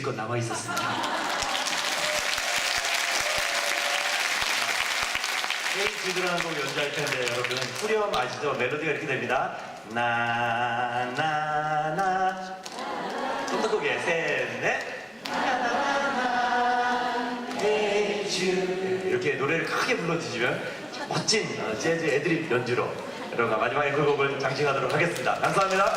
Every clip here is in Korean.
여지껏 남아 있었습니다. 헤이즈드라는 곡 연주할 텐데 여러분 후렴 아시죠? 멜로디가 이렇게 됩니다. 나나나 좀 더 크게 셋넷 헤이즈 이렇게 노래를 크게 불러주시면 멋진 재즈 애드립 연주로 여러분 마지막에 그 곡을 장식하도록 하겠습니다. 감사합니다.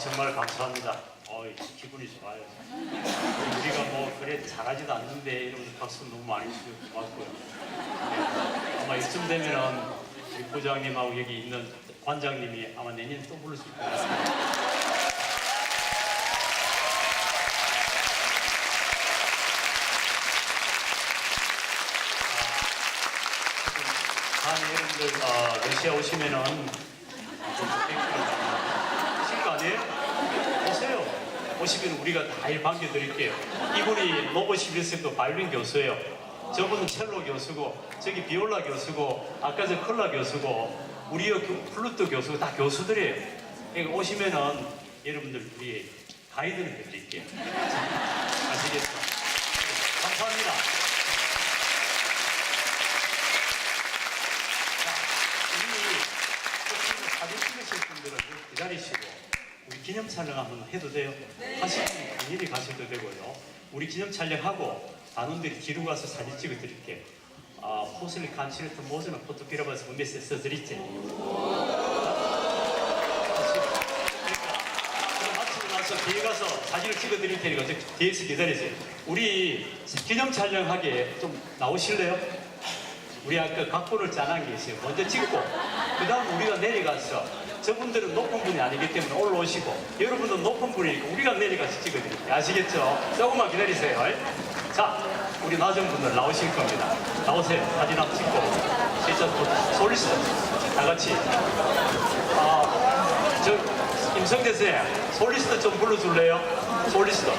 정말 감사합니다. 기분이 좋아요. 우리가 뭐 그래 잘하지도 않는데 이러면서 박수 너무 많이 주셔서 고맙고요. 네, 아마 이쯤 되면은 우리 부장님하고 여기 있는 관장님이 아마 내년에 또 부를 수 있을 것 같습니다. 여러분들 러시아 오시면은 쉴 거 아니에요? 오세요. 오시면 우리가 다 반겨드릴게요. 이분이 노보시빌스도 바이올린 교수예요. 저분은 첼로 교수고, 저기 비올라 교수고, 아까 저 컬라 교수고, 우리 플루트 교수고 다 교수들이에요. 그러니까 오시면은 여러분들 우리 가이드를 해드릴게요. 아시겠죠? 감사합니다. 사진 찍으실 분들은 기다리시고 우리 기념 촬영 한번 해도 돼요? 네. 하시면 당연히 가셔도 되고요. 우리 기념 촬영하고 단원들이 뒤로 가서 사진 찍어 드릴게요. 포슬리 칸치르트 모즈는 포토피라바스 메시지 써드리지. 마치고 나서 뒤에 가서 사진을 찍어 드릴 테니까 뒤에서 기다리세요. 우리 기념 촬영하게 좀 나오실래요? 우리 아까 각본을 짜는 게 있어요. 먼저 찍고 그 다음 우리가 내려가서 저분들은 높은 분이 아니기 때문에 올라오시고 여러분은 높은 분이니까 우리가 내려가서 찍어드릴게요. 아시겠죠? 조금만 기다리세요. 자, 우리 낮은 분들 나오실 겁니다. 나오세요. 사진 한번 찍고 진짜 솔리스트 다 같이 저 임성대 쌤 솔리스트 좀 불러줄래요? 솔리스트